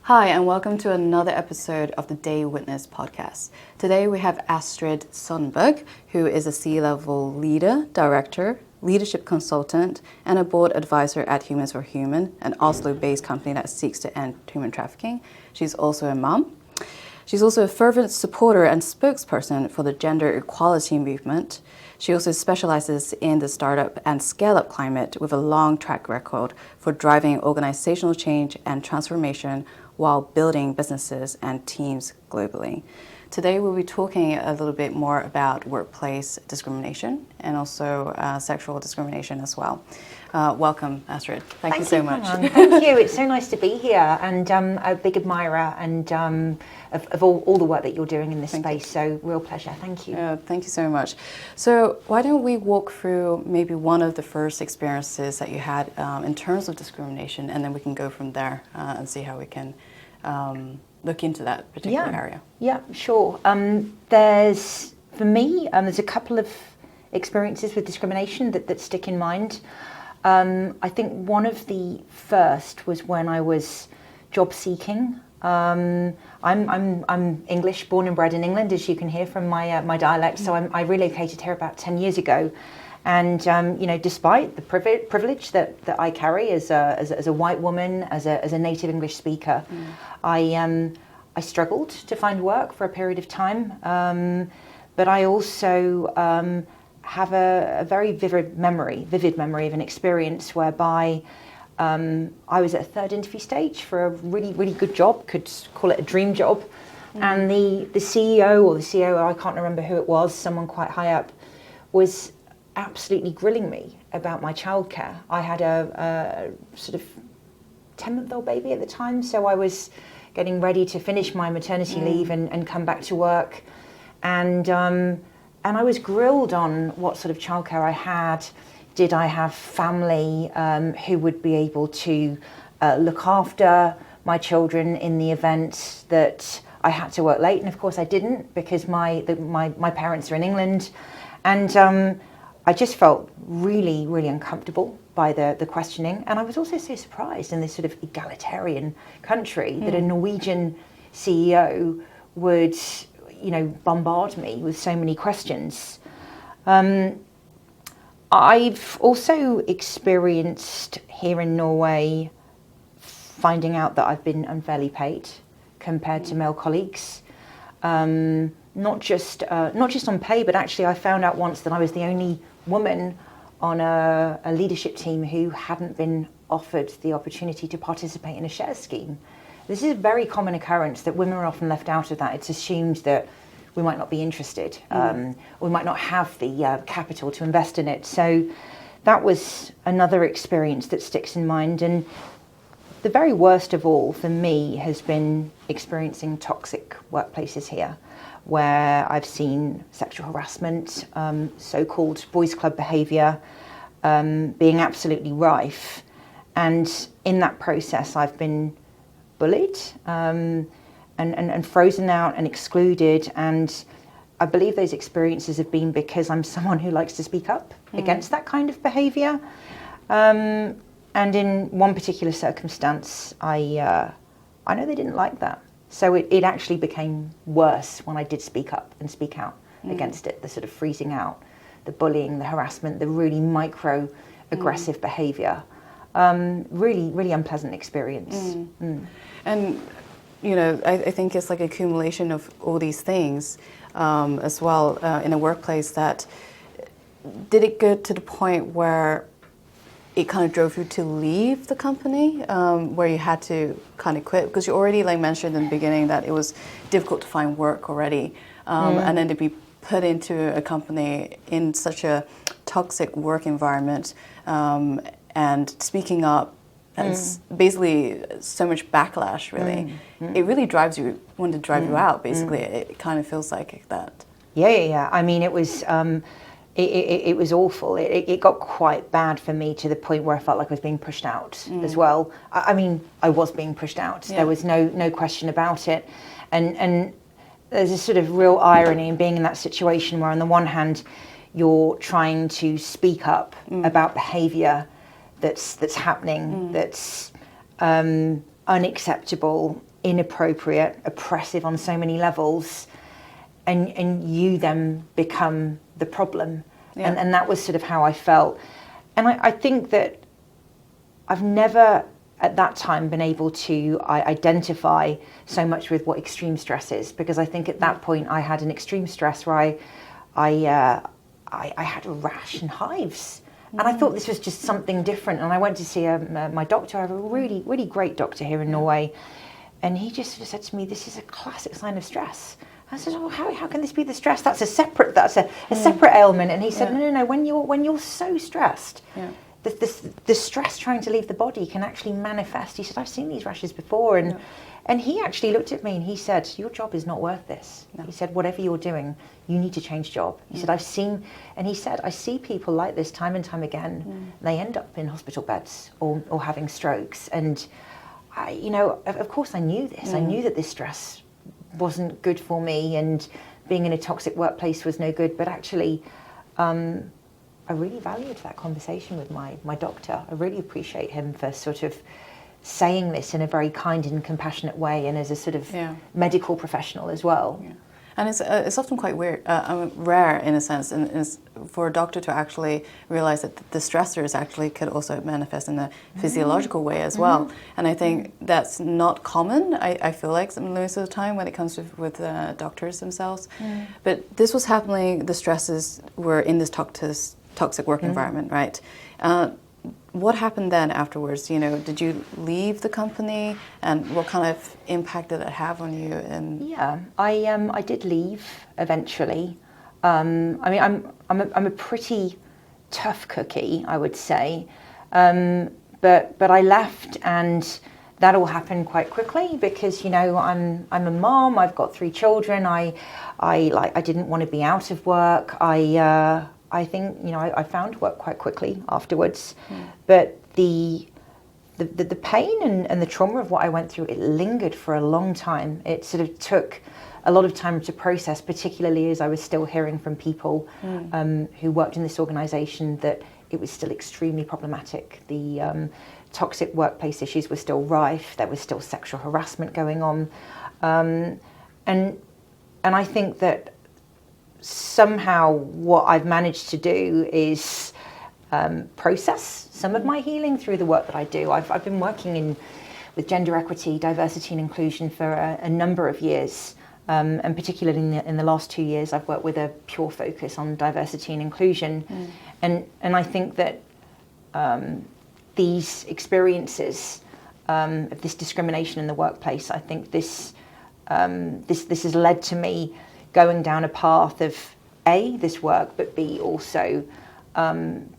Hi, and welcome to another episode of the Day Witness podcast. Today we have Astrid Sundberg, who is a C-level leader, director, leadership consultant, and a board advisor at Humans for Human, an Oslo-based company that seeks to end human trafficking. She's also a mom. She's also a fervent supporter and spokesperson for the gender equality movement. She also specializes in the startup and scale-up climate with a long track record for driving organizational change and transformation while building businesses and teams globally. Today we'll be talking a little bit more about workplace discrimination and also sexual discrimination as well. Welcome, Astrid. Thank you so much. Thank you. It's so nice to be here, and a big admirer and of all the work that you're doing in this space. So real pleasure. Thank you. Thank you so much. So why don't we walk through maybe one of the first experiences that you had in terms of discrimination, and then we can go from there and see how we can look into that particular area. Yeah, sure. There's a couple of experiences with discrimination that stick in mind. I think one of the first was when I was job seeking. I'm English, born and bred in England, as you can hear from my dialect. So I relocated here about 10 years ago, and despite the privilege that I carry as a white woman, as a native English speaker, I struggled to find work for a period of time. But I also have a very vivid memory of an experience whereby I was at a third interview stage for a really, really good job, could call it a dream job. And the CEO or the COO, I can't remember who it was, someone quite high up, was absolutely grilling me about my childcare. I had a sort of 10-month-old baby at the time, so I was getting ready to finish my maternity leave and come back to work. And I was grilled on what sort of childcare I had. Did I have family who would be able to look after my children in the event that I had to work late? And of course I didn't, because my parents are in England. And I just felt really, really uncomfortable by the questioning. And I was also so surprised in this sort of egalitarian country that a Norwegian CEO would bombard me with so many questions. I've also experienced here in Norway finding out that I've been unfairly paid compared to male colleagues. Not just on pay, but actually I found out once that I was the only woman on a leadership team who hadn't been offered the opportunity to participate in a share scheme. This is a very common occurrence that women are often left out of that. It's assumed that we might not be interested, we might not have the capital to invest in it. So that was another experience that sticks in mind. And the very worst of all for me has been experiencing toxic workplaces here, where I've seen sexual harassment, so-called boys' club behaviour being absolutely rife. And in that process, I've been bullied and frozen out and excluded. And I believe those experiences have been because I'm someone who likes to speak up against that kind of behaviour. And in one particular circumstance, I know they didn't like that. So it actually became worse when I did speak up and speak out against it, the sort of freezing out, the bullying, the harassment, the really micro-aggressive behaviour. Really, really unpleasant experience. And, I think it's like an accumulation of all these things as well in a workplace that, did it go to the point where it kind of drove you to leave the company, where you had to kind of quit? Because you already mentioned in the beginning that it was difficult to find work already. And then to be put into a company in such a toxic work environment and speaking up, and basically so much backlash, really. It really wanted to drive you out, basically. It kind of feels like that. Yeah. I mean, it was awful. It got quite bad for me, to the point where I felt like I was being pushed out as well. I mean, I was being pushed out. Yeah. There was no question about it. And there's a sort of real irony in being in that situation where on the one hand, you're trying to speak up about behaviour that's happening, that's unacceptable, inappropriate, oppressive on so many levels, and you then become the problem. Yeah. And that was sort of how I felt. And I think that I've never at that time been able to identify so much with what extreme stress is, because I think at that point I had an extreme stress where I had a rash and hives. And I thought this was just something different. And I went to see my doctor. I have a really, really great doctor here in Norway. And he just sort of said to me, this is a classic sign of stress. I said, oh, how can this be the stress? That's a separate ailment. And he said, no, when you're so stressed, the stress trying to leave the body can actually manifest. He said, I've seen these rashes before. And he actually looked at me and he said, your job is not worth this. No. He said, whatever you're doing, you need to change job. He said, I see people like this time and time again. They end up in hospital beds or having strokes. And of course I knew this. I knew that this stress wasn't good for me, and being in a toxic workplace was no good. But actually, I really valued that conversation with my doctor. I really appreciate him for sort of saying this in a very kind and compassionate way, and as a sort of medical professional as well. Yeah. And it's often quite weird, rare in a sense, and for a doctor to actually realize that the stressors actually could also manifest in a physiological way as well. And I think that's not common, I feel like, most of the time when it comes with doctors themselves. But this was happening, the stresses were in this toxic work environment, right? What happened then afterwards? Did you leave the company, and what kind of impact did it have on you? Yeah, I did leave eventually. I'm a pretty tough cookie, I would say, but I left, and that all happened quite quickly because I'm a mom. I've got 3 children. I didn't want to be out of work. I think I found work quite quickly afterwards, but the pain and the trauma of what I went through, it lingered for a long time. It sort of took a lot of time to process, particularly as I was still hearing from people who worked in this organisation that it was still extremely problematic. The toxic workplace issues were still rife. There was still sexual harassment going on, and I think that somehow what I've managed to do is process some of my healing through the work that I do. I've been working with gender equity, diversity and inclusion for a number of years, and particularly in the last 2 years I've worked with a pure focus on diversity and inclusion. And I think that these experiences of this discrimination in the workplace, I think this has led to me going down a path of A, this work, but B, also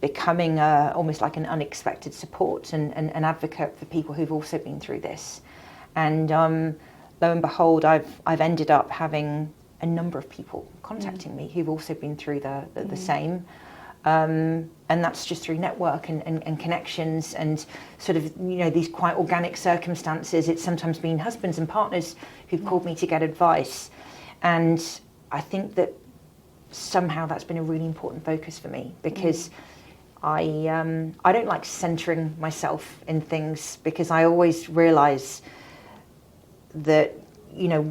becoming almost like an unexpected support and an advocate for people who've also been through this. And lo and behold, I've ended up having a number of people contacting me who've also been through the same. And that's just through network and connections and sort of, these quite organic circumstances. It's sometimes been husbands and partners who've called me to get advice. And I think that somehow that's been a really important focus for me, because I don't like centering myself in things, because I always realise that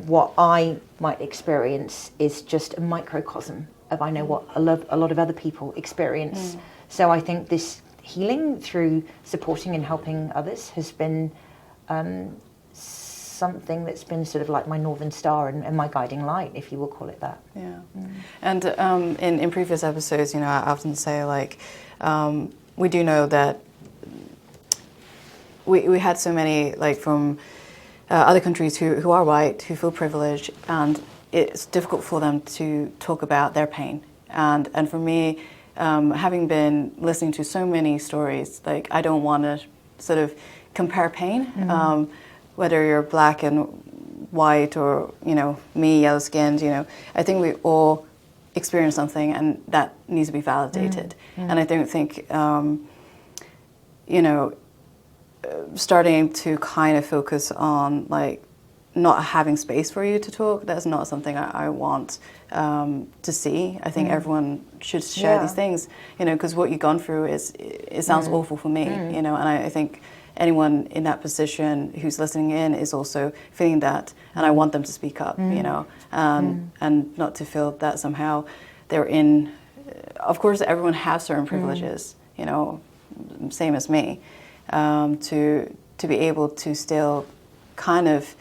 what I might experience is just a microcosm of what a lot of other people experience. So I think this healing through supporting and helping others has been something that's been sort of like my northern star and my guiding light, if you will call it that. Yeah. And in previous episodes, I often say, like, we do know that we had so many, like, from other countries who are white, who feel privileged, and it's difficult for them to talk about their pain. And for me, having been listening to so many stories, like, I don't want to sort of compare pain, whether you're black and white or, me, yellow-skinned, I think we all experience something, and that needs to be validated. And I don't think, starting to kind of focus on, like, not having space for you to talk, that's not something I want to see. I think everyone should share these things, because what you've gone through it sounds awful for me, and I think anyone in that position who's listening in is also feeling that, and I want them to speak up, you know, and not to feel that somehow they're in. Of course, everyone has certain privileges, you know, same as me, to be able to still kind of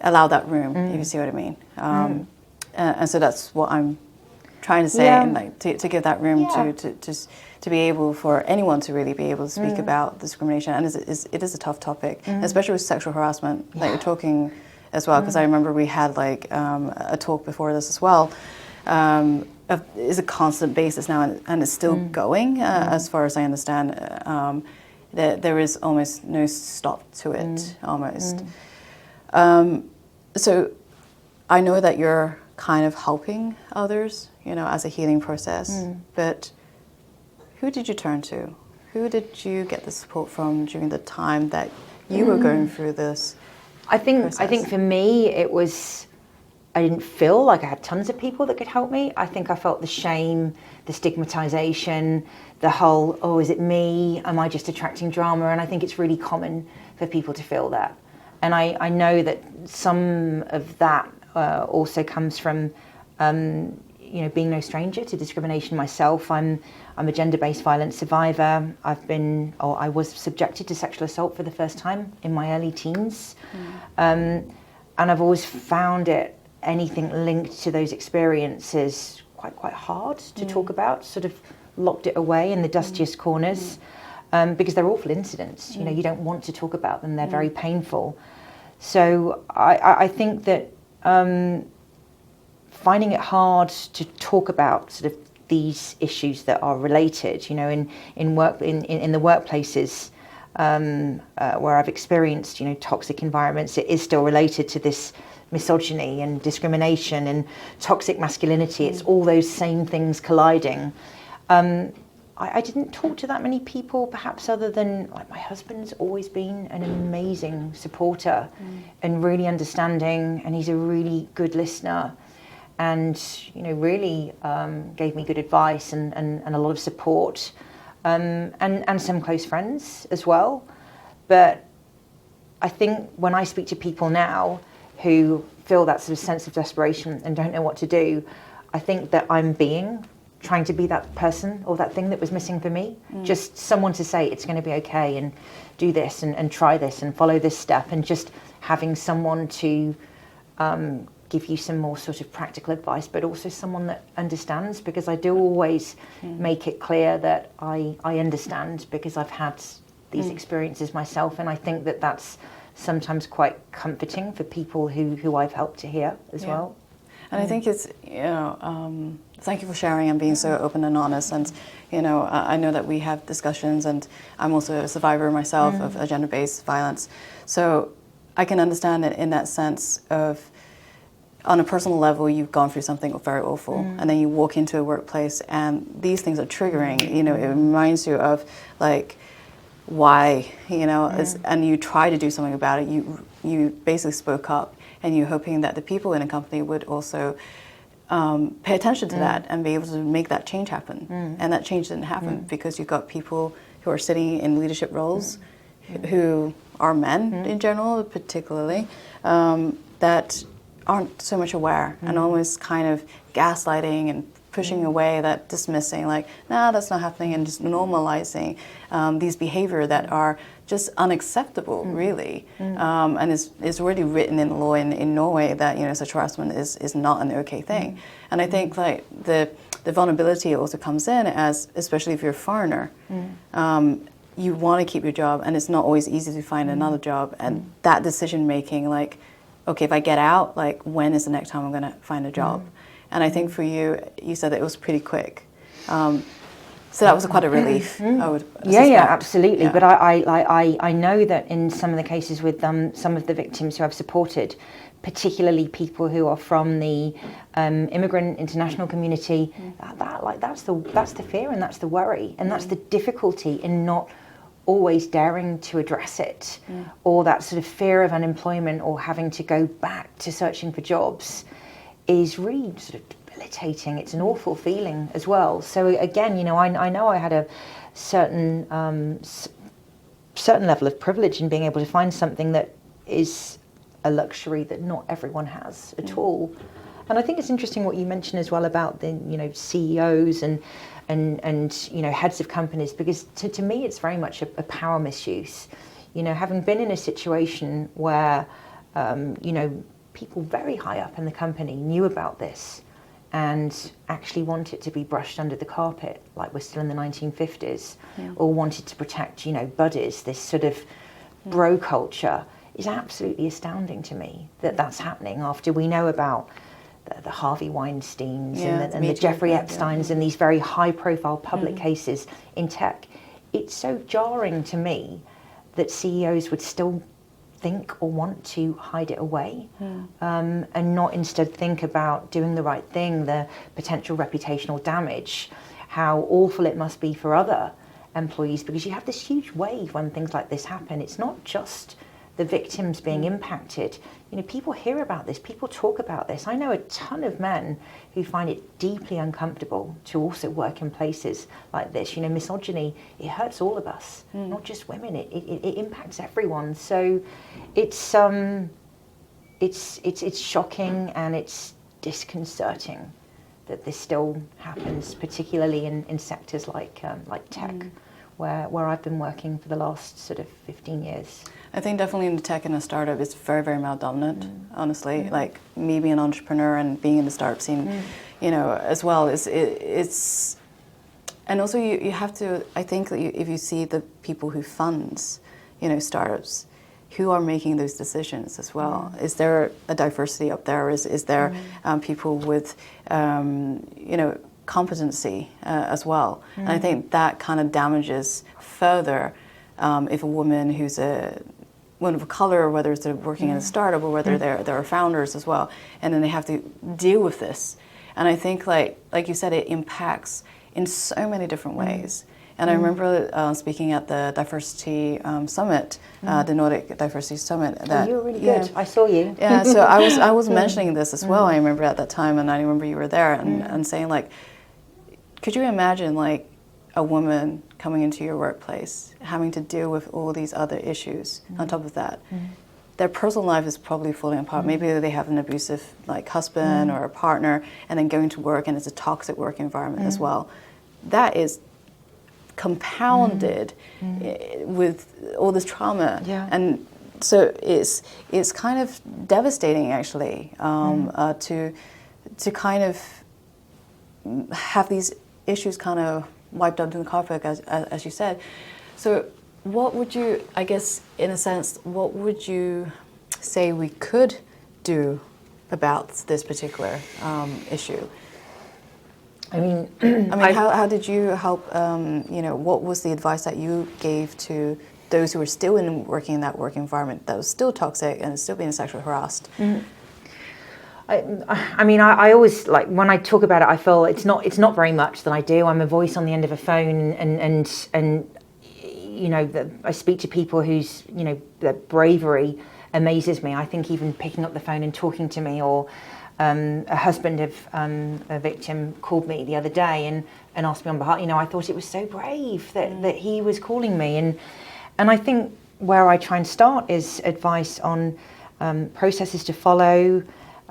allow that room, if you see what I mean. And so that's what I'm trying to say, and like to give that room to be able for anyone to really be able to speak about discrimination. And it is a tough topic, especially with sexual harassment, like you're talking as well, because I remember we had like a talk before this as well. Is a constant basis now, and it's still going, as far as I understand. There is almost no stop to it, almost. So I know that you're kind of helping others, you know, as a healing process, but who did you turn to? Who did you get the support from during the time that you were going through this process? I think for me, it was, I didn't feel like I had tons of people that could help me. I think I felt the shame, the stigmatization, the whole, oh, is it me? Am I just attracting drama? And I think it's really common for people to feel that. And I know that some of that also comes from, you know, being no stranger to discrimination myself. I'm a gender-based violence survivor. I was subjected to sexual assault for the first time in my early teens. And I've always found anything linked to those experiences quite hard to talk about, sort of locked it away in the dustiest corners, because they're awful incidents. You know, you don't want to talk about them. They're very painful. So I think that finding it hard to talk about sort of these issues that are related, you know, in the workplaces where I've experienced, you know, toxic environments, it is still related to this misogyny and discrimination and toxic masculinity. It's all those same things colliding. I didn't talk to that many people, perhaps other than like my husband's always been an amazing supporter and really understanding, and he's a really good listener, and you know, really gave me good advice and a lot of support, and some close friends as well. But I think when I speak to people now who feel that sort of sense of desperation and don't know what to do, I think that I'm trying to be that person or that thing that was missing for me. Just someone to say it's going to be okay and do this and try this and follow this step, and just having someone to give you some more sort of practical advice, but also someone that understands, because I do always make it clear that I understand, because I've had these experiences myself, and I think that that's sometimes quite comforting for people who I've helped to hear as well. And I think it's, you know, thank you for sharing and being so open and honest. And, you know, I know that we have discussions, and I'm also a survivor myself of gender-based violence. So I can understand it in that sense of, on a personal level, you've gone through something very awful, and then you walk into a workplace and these things are triggering. You know, it reminds you of, like, why, you know, and you try to do something about it. You basically spoke up, and you're hoping that the people in a company would also pay attention to that and be able to make that change happen. And that change didn't happen because you've got people who are sitting in leadership roles who are men in general, particularly, that aren't so much aware and almost kind of gaslighting and pushing away, that dismissing, like, nah, that's not happening, and just normalizing these behavior that are just unacceptable, really. And it's already written in law in Norway that, you know, sexual harassment is not an okay thing. And I think, like, the vulnerability also comes in as, especially if you're a foreigner, you want to keep your job, and it's not always easy to find another job. And that decision making, like, okay, if I get out, like, when is the next time I'm going to find a job? And I think for you, you said that it was pretty quick. So that was quite a relief, I would suspect. Yeah, absolutely. Yeah. But I know that in some of the cases with some of the victims who I've supported, particularly people who are from the immigrant international community, that's the fear, and that's the worry, and that's the difficulty in not always daring to address it, or that sort of fear of unemployment or having to go back to searching for jobs is really sort of debilitating. It's an awful feeling as well. So again, you know, I know I had a certain certain level of privilege in being able to find something that is a luxury that not everyone has at all. And I think it's interesting what you mentioned as well about the, CEOs and heads of companies, because to me it's very much a power misuse. Having been in a situation where people very high up in the company knew about this and actually wanted to be brushed under the carpet, like we're still in the 1950s, or wanted to protect, buddies, this sort of bro culture, is absolutely astounding to me that that's happening after we know about the Harvey Weinsteins and the Jeffrey Epsteins and these very high-profile public cases in tech. It's so jarring to me that CEOs would still think or want to hide it away, and not instead think about doing the right thing, the potential reputational damage, how awful it must be for other employees, because you have this huge wave when things like this happen. It's not just the victims being impacted. People hear about this, people talk about this. I know a ton of men who find it deeply uncomfortable to also work in places like this. Misogyny, it hurts all of us, not just women. It impacts everyone. So it's shocking and it's disconcerting that this still happens, particularly in sectors like tech, where I've been working for the last sort of 15 years. I think definitely in the tech and a startup, it's very, very male dominant, honestly. Like me being an entrepreneur and being in the startup scene, as well, it's and also you have to, I think that if you see the people who funds, startups, who are making those decisions as well. Is there a diversity up there? Is there people with, competency as well? And I think that kind of damages further if a woman who's a woman of color, whether it's working in a startup or whether they're founders as well, and then they have to deal with this. And I think, like you said, it impacts in so many different ways. And I remember speaking at the diversity summit, the Nordic Diversity Summit. You were really good. I saw you. Yeah, so I was mentioning this as well. I remember at that time, and I remember you were there and saying, like, could you imagine, like, a woman coming into your workplace, having to deal with all these other issues on top of that? Their personal life is probably falling apart. Maybe they have an abusive, like, husband or a partner, and then going to work, and it's a toxic work environment as well. That is compounded with all this trauma, and so it's kind of devastating, actually, to kind of have these issues kind of wiped under the carpet, as you said. So what would you, I guess, in a sense, what would you say we could do about this particular issue? I mean, how did you help? What was the advice that you gave to those who were still working in that work environment that was still toxic and still being sexually harassed? I always, like, when I talk about it, I feel it's not very much that I do. I'm a voice on the end of a phone, and I speak to people whose their bravery amazes me. I think even picking up the phone and talking to me, or a husband of a victim called me the other day and asked me on behalf. I thought it was so brave that he was calling me, and I think where I try and start is advice on processes to follow.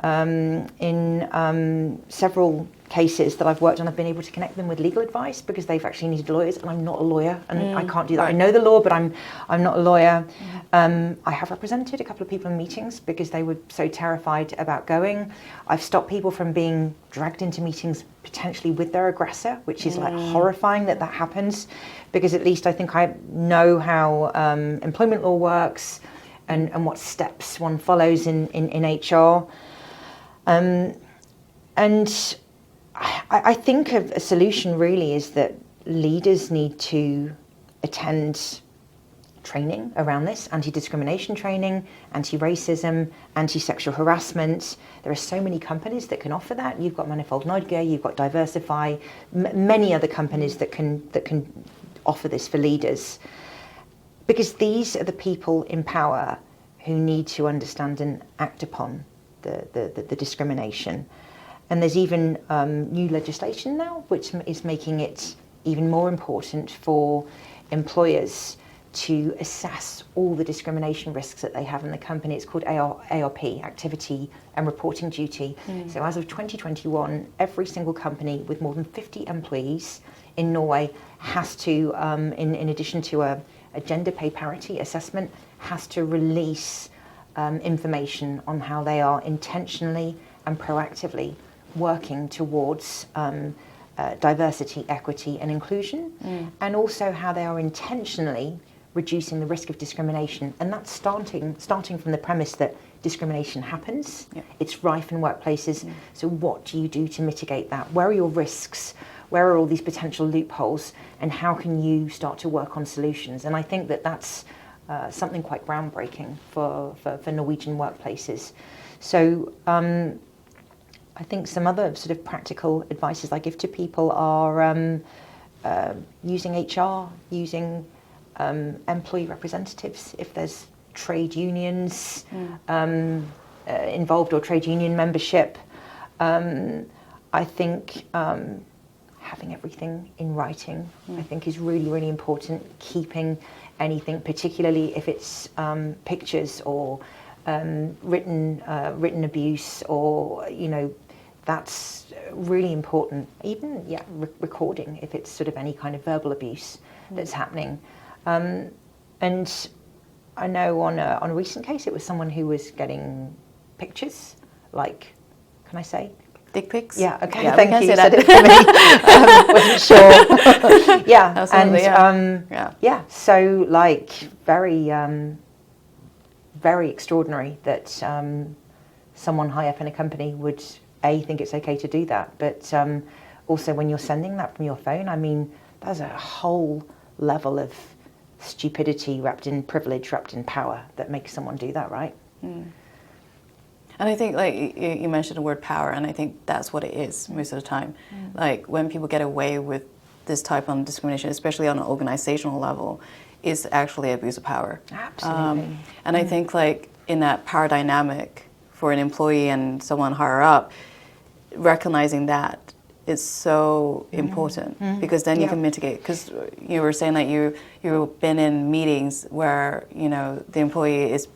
In several cases that I've worked on, I've been able to connect them with legal advice because they've actually needed lawyers, and I'm not a lawyer, and I can't do that. Right. I know the law, but I'm not a lawyer. I have represented a couple of people in meetings because they were so terrified about going. I've stopped people from being dragged into meetings potentially with their aggressor, which is like horrifying that happens, because at least I think I know how employment law works and what steps one follows in HR. And I think a solution really is that leaders need to attend training around this, anti-discrimination training, anti-racism, anti-sexual harassment. There are so many companies that can offer that. You've got Manifold Norge, you've got Diversify, many other companies that can offer this for leaders. Because these are the people in power who need to understand and act upon the discrimination. And there's even new legislation now which is making it even more important for employers to assess all the discrimination risks that they have in the company. It's called ARP, Activity and Reporting Duty. So as of 2021, every single company with more than 50 employees in Norway has to, in addition to a gender pay parity assessment, has to release information on how they are intentionally and proactively working towards diversity, equity and inclusion, and also how they are intentionally reducing the risk of discrimination. And that's starting from the premise that discrimination happens, it's rife in workplaces, so what do you do to mitigate that? Where are your risks? Where are all these potential loopholes? And how can you start to work on solutions? And I think that that's something quite groundbreaking for Norwegian workplaces. So I think some other sort of practical advices I give to people are using HR, using employee representatives if there's trade unions involved or trade union membership. I think having everything in writing, I think, is really, really important. Keeping anything, particularly if it's pictures or written abuse, or that's really important. Even recording if it's sort of any kind of verbal abuse that's happening. And I know on a recent case, it was someone who was getting pictures, like, can I say? Dick pics? Yeah, okay, yeah, thank you. You that. said it for me. Wasn't sure. Yeah, absolutely, and so like very extraordinary that someone high up in a company would think it's okay to do that, but also when you're sending that from your phone, I mean, there's a whole level of stupidity wrapped in privilege, wrapped in power that makes someone do that, right? And I think, like, you mentioned the word power, and I think that's what it is most of the time. Like, when people get away with this type of discrimination, especially on an organizational level, is actually abuse of power. Absolutely. And I think, like, in that power dynamic for an employee and someone higher up, recognizing that is so important, because then you can mitigate. Because you were saying that you've been in meetings where, the employee is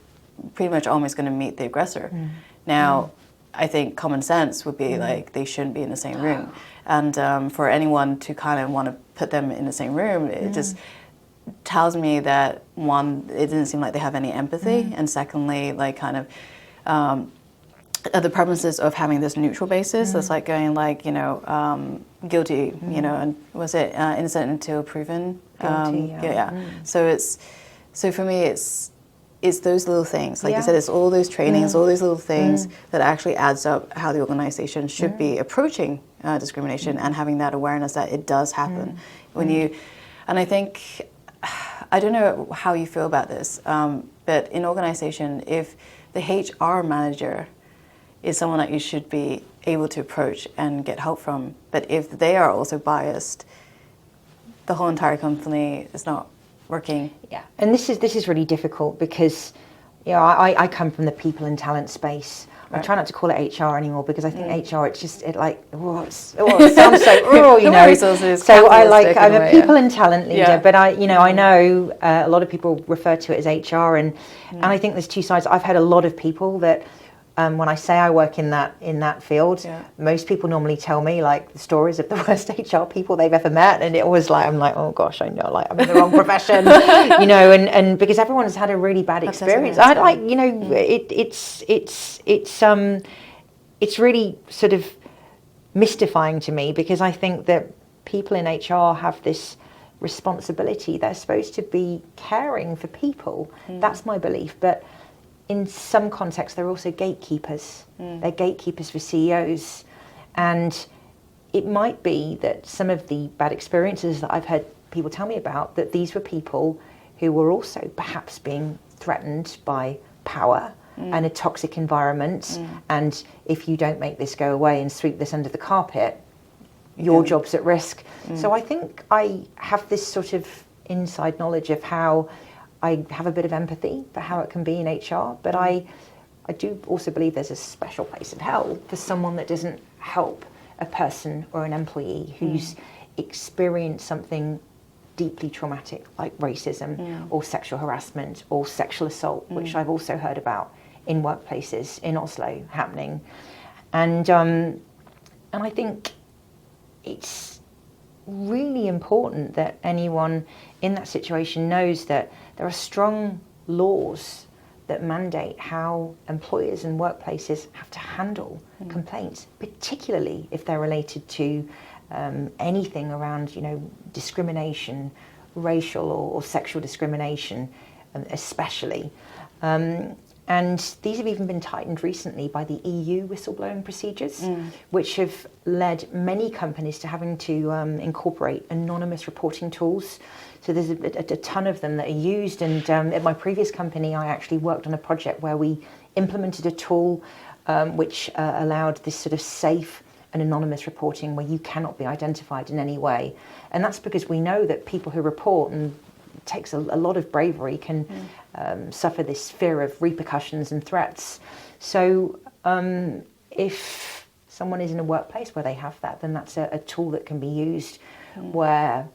pretty much almost going to meet the aggressor. Now, I think common sense would be like they shouldn't be in the same room. And for anyone to kind of want to put them in the same room, it just tells me that, one, it doesn't seem like they have any empathy, and secondly, like, kind of the premises of having this neutral basis that's like going like, guilty, and was it innocent until proven? Guilty, So for me, it's those little things, like you said, it's all those trainings, all those little things that actually adds up how the organization should be approaching discrimination, and having that awareness that it does happen and I think, I don't know how you feel about this, but in organization, if the HR manager is someone that you should be able to approach and get help from, but if they are also biased, the whole entire company is not working. Yeah, and this is really difficult because, I come from the people and talent space. Right. I try not to call it HR anymore because I think HR, it sounds so, So I'm a people and talent leader, but I know a lot of people refer to it as HR, and I think there's two sides. I've had a lot of people that, when I say I work in that field, most people normally tell me like the stories of the worst HR people they've ever met, and it was like, I'm like, oh gosh, I know, like I'm in the wrong profession, and because everyone has had a really bad experience. I like, it's really sort of mystifying to me, because I think that people in HR have this responsibility. They're supposed to be caring for people. That's my belief, but in some contexts, they're also gatekeepers. They're gatekeepers for CEOs. And it might be that some of the bad experiences that I've heard people tell me about, that these were people who were also perhaps being threatened by power and a toxic environment. And if you don't make this go away and sweep this under the carpet, your job's at risk. So I think I have this sort of inside knowledge of how I have a bit of empathy for how it can be in HR, but I do also believe there's a special place in hell for someone that doesn't help a person or an employee who's experienced something deeply traumatic, like racism or sexual harassment or sexual assault, which I've also heard about in workplaces in Oslo happening. And I think it's really important that anyone in that situation knows that there are strong laws that mandate how employers and workplaces have to handle complaints, particularly if they're related to anything around, discrimination, racial or sexual discrimination, especially. And these have even been tightened recently by the EU whistleblowing procedures, which have led many companies to having to incorporate anonymous reporting tools. So there's a ton of them that are used. And at my previous company, I actually worked on a project where we implemented a tool which allowed this sort of safe and anonymous reporting where you cannot be identified in any way. And that's because we know that people who report, and it takes a lot of bravery, can suffer this fear of repercussions and threats. So if someone is in a workplace where they have that, then that's a tool that can be used where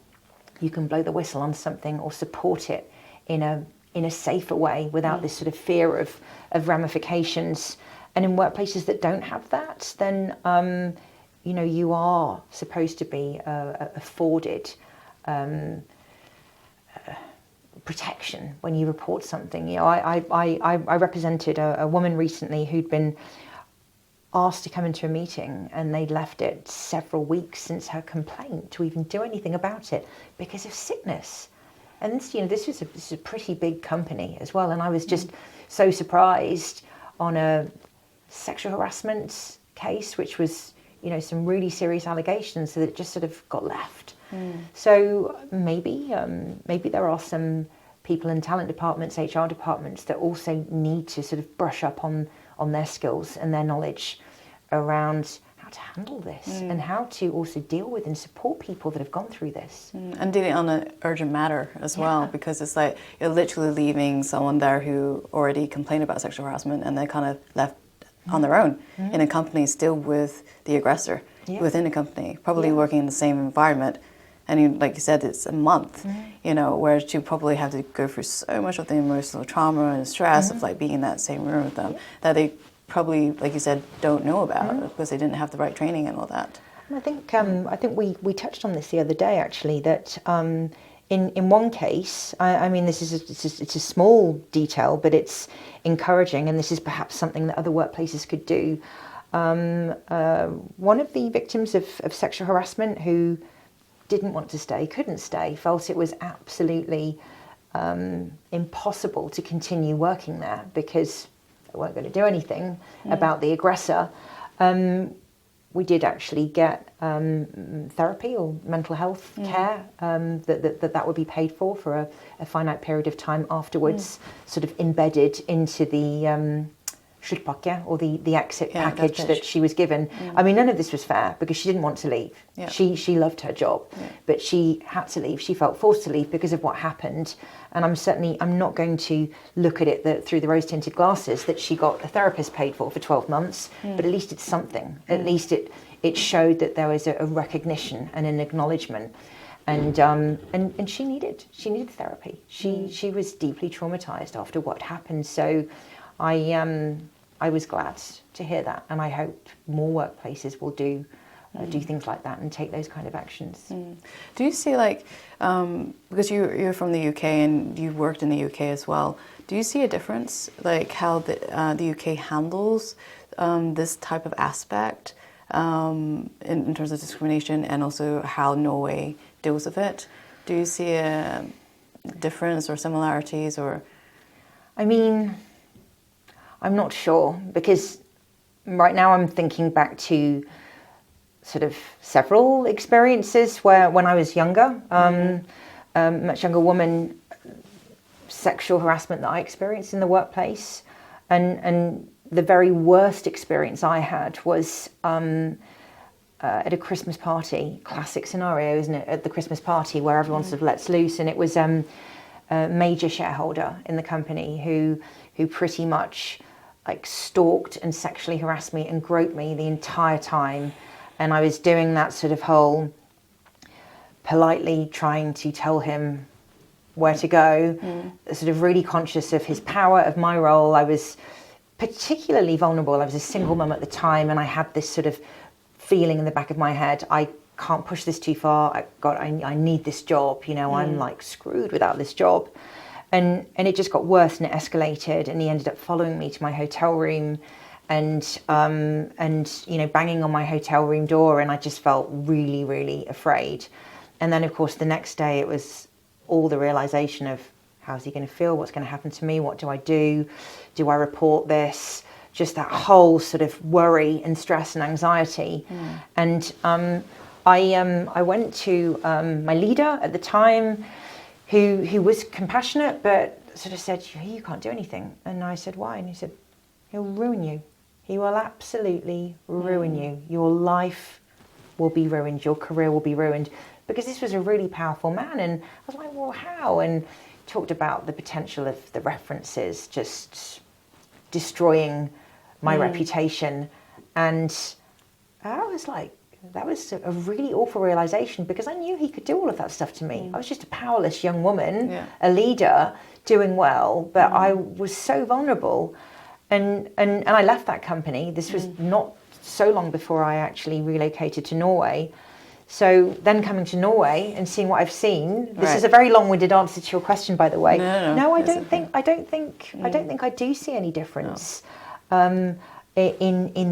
you can blow the whistle on something or support it in a safer way without this sort of fear of ramifications. And in workplaces that don't have that, then you are supposed to be afforded protection when you report something. I represented a woman recently who'd been asked to come into a meeting, and they'd left it several weeks since her complaint to even do anything about it because of sickness. And this is a pretty big company as well, and I was just so surprised on a sexual harassment case, which was some really serious allegations, so that it just sort of got left. So maybe there are some people in talent departments, HR departments, that also need to sort of brush up on their skills and their knowledge around how to handle this and how to also deal with and support people that have gone through this. And dealing on an urgent matter as well, because it's like you're literally leaving someone there who already complained about sexual harassment, and they're kind of left on their own in a company, still with the aggressor within the company, probably working in the same environment. And like you said, it's a month, whereas you probably have to go through so much of the emotional trauma and stress of like being in that same room with them that they probably, like you said, don't know about because they didn't have the right training and all that. And I think we touched on this the other day, actually, that in one case, I mean, it's a small detail, but it's encouraging, and this is perhaps something that other workplaces could do. One of the victims of sexual harassment who didn't want to stay, couldn't stay, felt it was absolutely impossible to continue working there because they weren't going to do anything about the aggressor. We did actually get therapy or mental health care that would be paid for a finite period of time afterwards, sort of embedded into the sluttpakke, or the exit package that she was given. I mean, none of this was fair because she didn't want to leave. Yeah. She loved her job, but she had to leave. She felt forced to leave because of what happened. And I'm not going to look at it through the rose-tinted glasses that she got a therapist paid for 12 months, but at least it's something. At least it showed that there was a recognition and an acknowledgement. And she needed therapy. She was deeply traumatized after what happened. So I was glad to hear that, and I hope more workplaces will do things like that and take those kind of actions. Do you see, like, because you're from the UK and you worked in the UK as well, do you see a difference, like how the UK handles this type of aspect in terms of discrimination, and also how Norway deals with it? Do you see a difference or similarities, or? I mean, I'm not sure, because right now I'm thinking back to sort of several experiences where when I was younger, much younger woman, sexual harassment that I experienced in the workplace. And the very worst experience I had was at a Christmas party. Classic scenario, isn't it? At the Christmas party where everyone sort of lets loose, and it was a major shareholder in the company who pretty much like stalked and sexually harassed me and groped me the entire time. And I was doing that sort of whole politely trying to tell him where to go, sort of really conscious of his power, of my role. I was particularly vulnerable. I was a single mum at the time, and I had this sort of feeling in the back of my head, I can't push this too far. I need this job. I'm like screwed without this job. And it just got worse, and it escalated, and he ended up following me to my hotel room and banging on my hotel room door, and I just felt really, really afraid. And then, of course, the next day it was all the realization of, how's he going to feel? What's going to happen to me? What do I do? Do I report this? Just that whole sort of worry and stress and anxiety. And I went to my leader at the time, who was compassionate, but sort of said, you can't do anything. And I said, why? And he said, he'll ruin you. He will absolutely ruin you. Your life will be ruined. Your career will be ruined. Because this was a really powerful man. And I was like, well, how? And talked about the potential of the references just destroying my reputation. And I was like, that was a really awful realization, because I knew he could do all of that stuff to me. I was just a powerless young woman, a leader, doing well, but I was so vulnerable. And I left that company. This was not so long before I actually relocated to Norway. So then coming to Norway and seeing what I've seen, this is a very long-winded answer to your question, by the way. No, I don't think I do see any difference in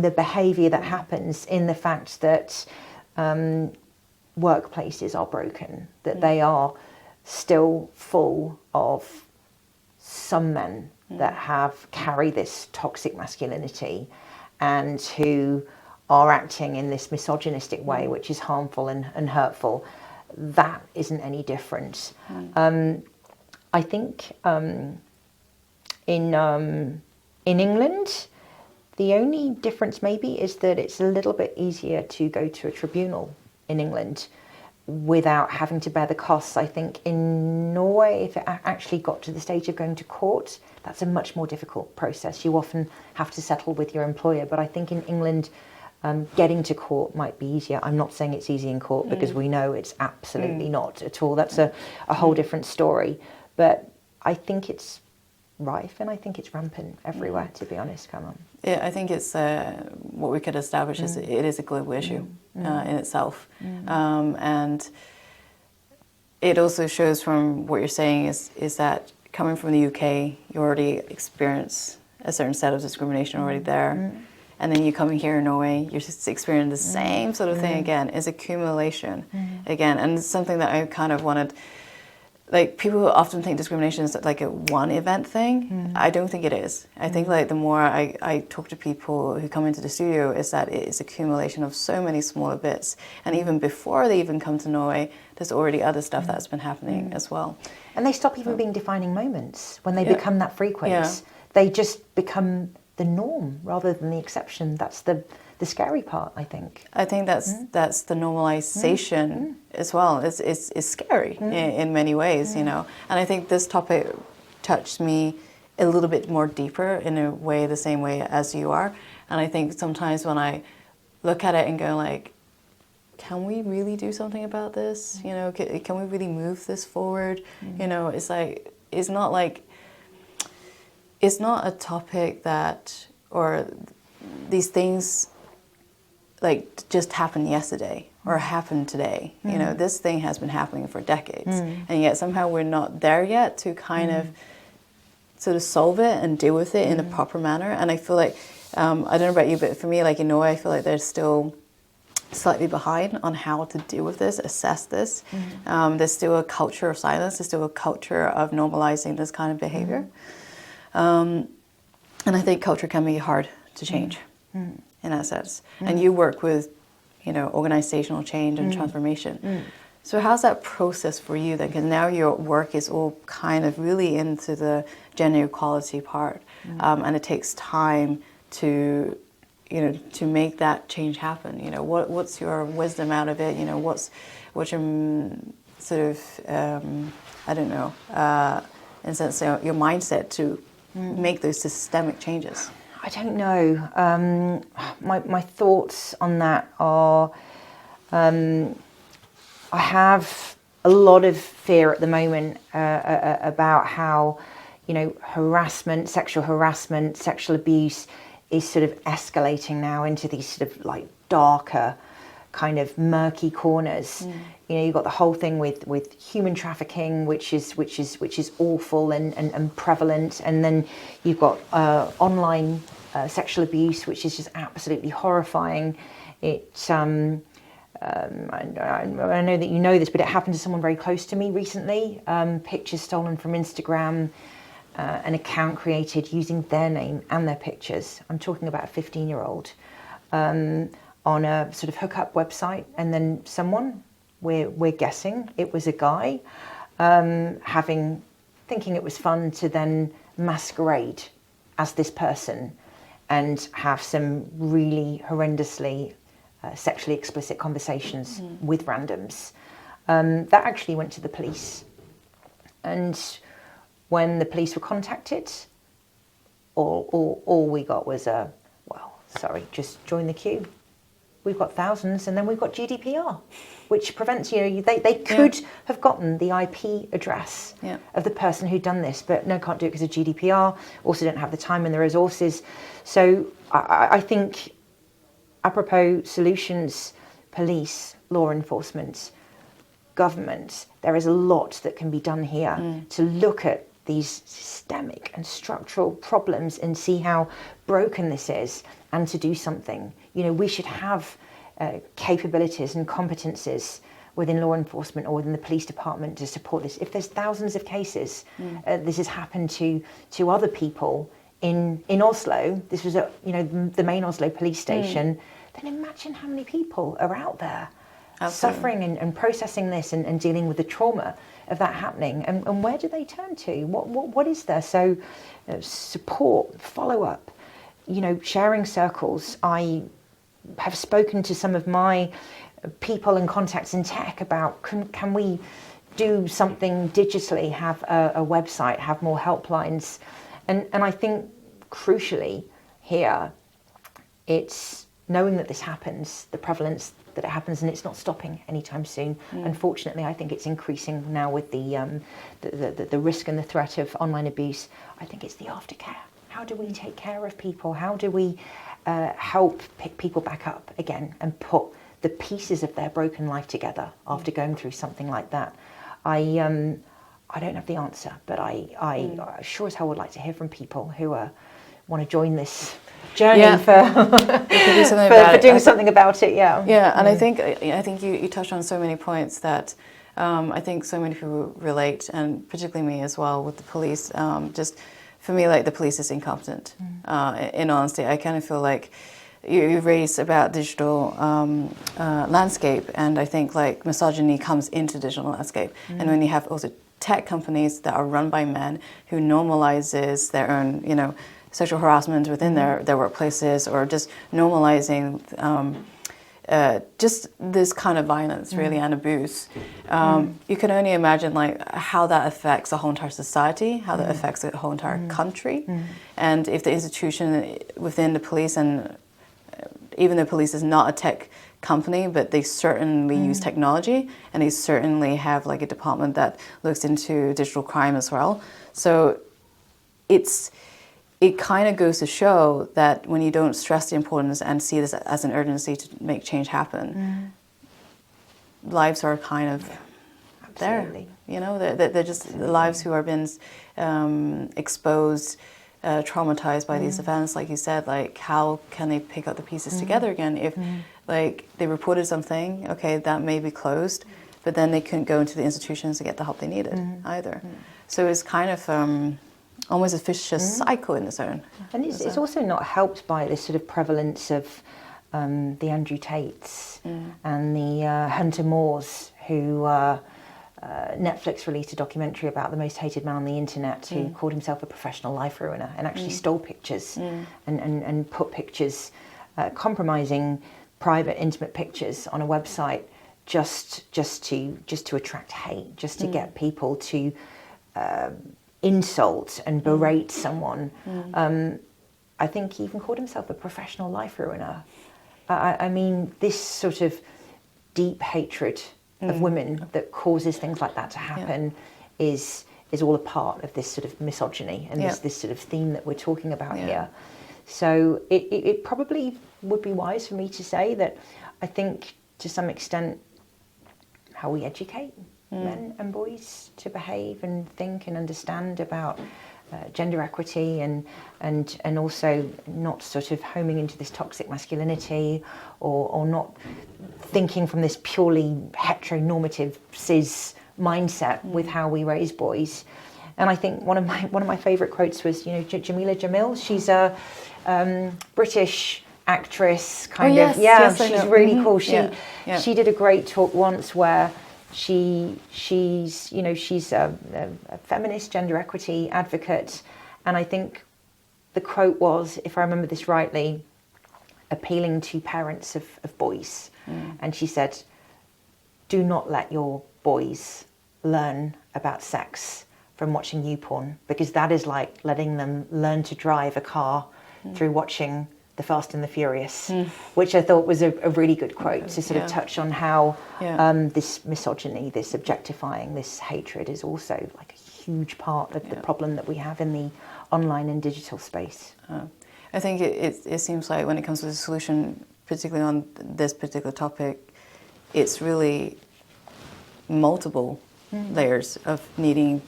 the behaviour that happens, in the fact that workplaces are broken, that they are still full of some men that carry this toxic masculinity, and who are acting in this misogynistic way, which is harmful and hurtful. That isn't any different. I think in England, the only difference maybe is that it's a little bit easier to go to a tribunal in England without having to bear the costs. I think in Norway, if it actually got to the stage of going to court, that's a much more difficult process. You often have to settle with your employer. But I think in England, getting to court might be easier. I'm not saying it's easy in court, because we know it's absolutely not at all. That's a whole different story. But I think it's rife, and I think it's rampant everywhere, to be honest. Come on. Yeah, I think it's what we could establish is it is a global issue in itself. And it also shows from what you're saying is that coming from the UK, you already experience a certain set of discrimination already there. And then you're coming here in Norway, you're just experiencing the same sort of thing again. It's accumulation again. And it's something that I kind of wanted, like, people often think discrimination is like a one event thing. I don't think it is. I think like the more I talk to people who come into the studio, is that it is accumulation of so many smaller bits. And even before they even come to Norway, there's already other stuff that's been happening as well. And they stop even being defining moments when they become that frequent. They just become the norm rather than the exception. That's the scary part, I think. I think that's the normalization as well. It's scary in many ways, And I think this topic touched me a little bit more deeper, in a way, the same way as you are. And I think sometimes when I look at it and go like, can we really do something about this? Can we really move this forward? It's like, it's not a topic that, or these things like just happened yesterday or happened today. This thing has been happening for decades, and yet somehow we're not there yet to kind of sort of solve it and deal with it in a proper manner. And I feel like, I don't know about you, but for me, like in Norway, I feel like they're still slightly behind on how to deal with this, assess this. There's still a culture of silence. There's still a culture of normalizing this kind of behavior. And I think culture can be hard to change in that sense. And you work with, organizational change and transformation. So how's that process for you then? Because now your work is all kind of really into the gender equality part. And it takes time to make that change happen. What's your wisdom out of it? What's your sort of, I don't know, in a sense, your mindset to make those systemic changes? I don't know. My thoughts on that are, I have a lot of fear at the moment about how, harassment, sexual abuse is sort of escalating now into these sort of like darker, kind of murky corners. You've got the whole thing with human trafficking, which is awful and prevalent, and then you've got online sexual abuse, which is just absolutely horrifying. I know that you know this, but it happened to someone very close to me recently. Pictures stolen from Instagram, an account created using their name and their pictures. I'm talking about a 15-year-old on a sort of hookup website, and then someone, we're guessing it was a guy, thinking it was fun to then masquerade as this person and have some really horrendously sexually explicit conversations with randoms. That actually went to the police. And when the police were contacted, all we got was just join the queue. We've got thousands, and then we've got GDPR, which prevents, they could have gotten the IP address of the person who'd done this, but no, can't do it because of GDPR, also don't have the time and the resources. So I think, apropos solutions, police, law enforcement, government, there is a lot that can be done here to look at these systemic and structural problems and see how broken this is, and to do something. We should have capabilities and competencies within law enforcement or within the police department to support this. If there's thousands of cases, this has happened to other people in Oslo. This was at the main Oslo police station. Then imagine how many people are out there suffering and processing this and dealing with the trauma of that happening. And where do they turn to? What is there? So support, follow up, sharing circles. I have spoken to some of my people and contacts in tech about can we do something digitally, have a website, have more helplines. And I think crucially here, it's knowing that this happens, the prevalence that it happens, and it's not stopping anytime soon. Unfortunately, I think it's increasing now with the risk and the threat of online abuse. I think it's the aftercare. How do we take care of people? How do we help pick people back up again and put the pieces of their broken life together after going through something like that? I don't have the answer, but I sure as hell would like to hear from people who want to join this journey for doing something about it. And I think you touched on so many points that I think so many people relate, and particularly me as well, with the police. Just for me, like, the police is incompetent. In honesty, I kind of feel like you raised about digital landscape, and I think like misogyny comes into digital landscape. And when you have also tech companies that are run by men who normalizes their own, sexual harassment within their workplaces, or just normalizing just this kind of violence, really, and abuse. You can only imagine like how that affects the whole entire society, how that affects the whole entire country. And if the institution within the police, and even though police is not a tech company, but they certainly use technology, and they certainly have like a department that looks into digital crime as well. So it kind of goes to show that when you don't stress the importance and see this as an urgency to make change happen, lives are kind of there. They're just the lives who are been exposed, traumatized by these events. Like you said, like, how can they pick up the pieces together again? If like they reported something, okay, that may be closed, but then they couldn't go into the institutions to get the help they needed either. So it's kind of almost a vicious cycle in its own. And it's also not helped by this sort of prevalence of the Andrew Tates and the Hunter Moores, who Netflix released a documentary about the most hated man on the internet, who called himself a professional life ruiner, and actually stole pictures and put pictures, compromising private, intimate pictures on a website just to attract hate, just to get people to insult and berate someone. I think he even called himself a professional life ruiner. I mean, this sort of deep hatred of women that causes things like that to happen is all a part of this sort of misogyny and this sort of theme that we're talking about here. So it probably would be wise for me to say that I think to some extent how we educate men and boys to behave and think and understand about gender equity and also not sort of homing into this toxic masculinity or not thinking from this purely heteronormative cis mindset with how we raise boys. And I think one of my favourite quotes was, Jamila Jamil. She's a British actress, she's really cool. She did a great talk once where she's a feminist gender equity advocate, and I think the quote was, if I remember this rightly, appealing to parents of boys, and she said, "Do not let your boys learn about sex from watching you porn, because that is like letting them learn to drive a car through watching The Fast and the Furious," which I thought was a really good quote to sort of touch on how this misogyny, this objectifying, this hatred is also like a huge part of the problem that we have in the online and digital space. I think it seems like when it comes to the solution, particularly on this particular topic, it's really multiple layers of needing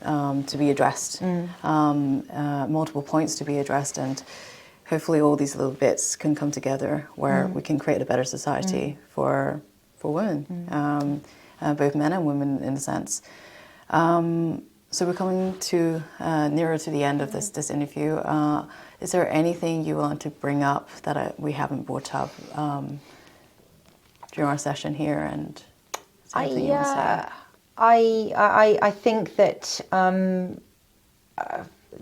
to be addressed, multiple points to be addressed, and hopefully all these little bits can come together where we can create a better society for women, both men and women in a sense. So we're coming to nearer to the end of this interview. Is there anything you want to bring up that we haven't brought up during our session here? And something you want to say? I think that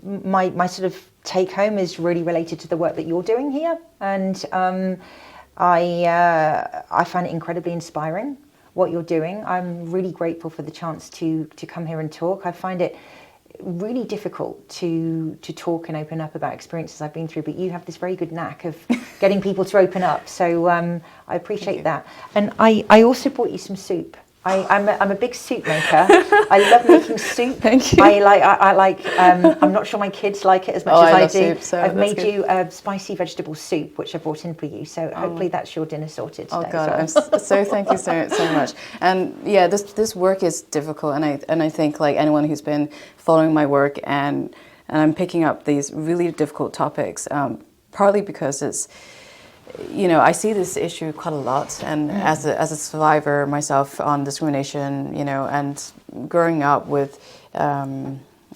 my sort of take home is really related to the work that you're doing here, and I find it incredibly inspiring what you're doing. I'm really grateful for the chance to come here and talk. I find it really difficult to talk and open up about experiences I've been through, but you have this very good knack of getting people to open up, so I appreciate that. And I also brought you some soup. I'm a big soup maker. I love making soup. Thank you. I like. I'm not sure my kids like it as much as I do. Soup, so I've made you a spicy vegetable soup, which I brought in for you. So hopefully that's your dinner sorted today. Oh God, I'm so thank you so much. And yeah, this work is difficult, and I think like anyone who's been following my work and I'm picking up these really difficult topics, partly because it's. I see this issue quite a lot, and as a survivor myself on discrimination, and growing up with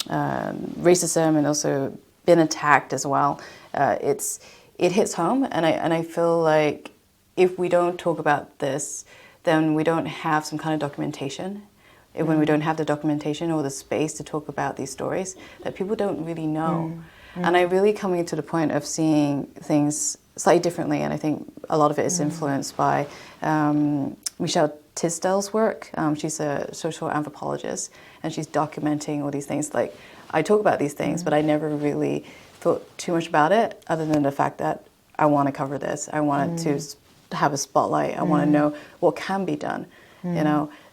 racism and also been attacked as well, it hits home, and I feel like if we don't talk about this, then we don't have some kind of documentation. When we don't have the documentation or the space to talk about these stories, that people don't really know. And I'm really coming to the point of seeing things slightly differently, and I think a lot of it is influenced by Michelle Tisdale's work. She's a social anthropologist, and she's documenting all these things. Like, I talk about these things, but I never really thought too much about it, other than the fact that I want to cover this. I wanted to have a spotlight. I want to know what can be done.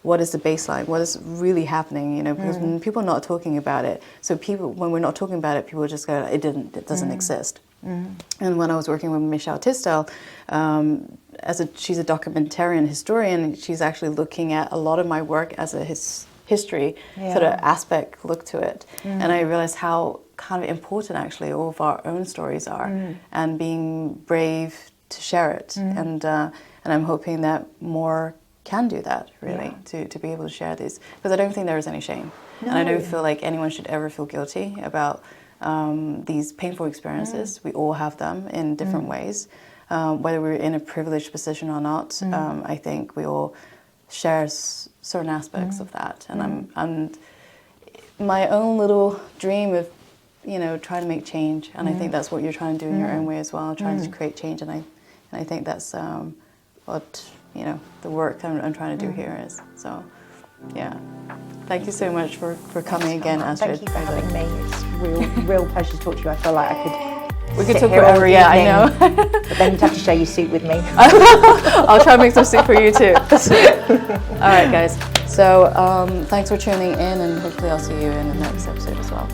What is the baseline? What is really happening? Because when people are not talking about it, so when we're not talking about it, people just go, it doesn't exist. And when I was working with Michelle Tisdale, she's a documentarian historian, she's actually looking at a lot of my work as a history sort of aspect look to it. And I realized how kind of important actually all of our own stories are, and being brave to share it. And I'm hoping that more can do that, really, to be able to share these. Because I don't think there is any shame. No. And I don't feel like anyone should ever feel guilty about these painful experiences. We all have them in different ways. Whether we're in a privileged position or not, I think we all share certain aspects of that. And I'm my own little dream of, trying to make change. And I think that's what you're trying to do in your own way as well, trying to create change. And I think that's what the work I'm trying to do here is. So, yeah. Thank you so much for coming again, Astrid. Thank you for having me. It's real pleasure to talk to you. I feel like I could We could sit talk here all forever, yeah, I know. evening, but then you'd have to share your suit with me. I'll try and make some soup for you too. All right, guys. So thanks for tuning in, and hopefully I'll see you in the next episode as well.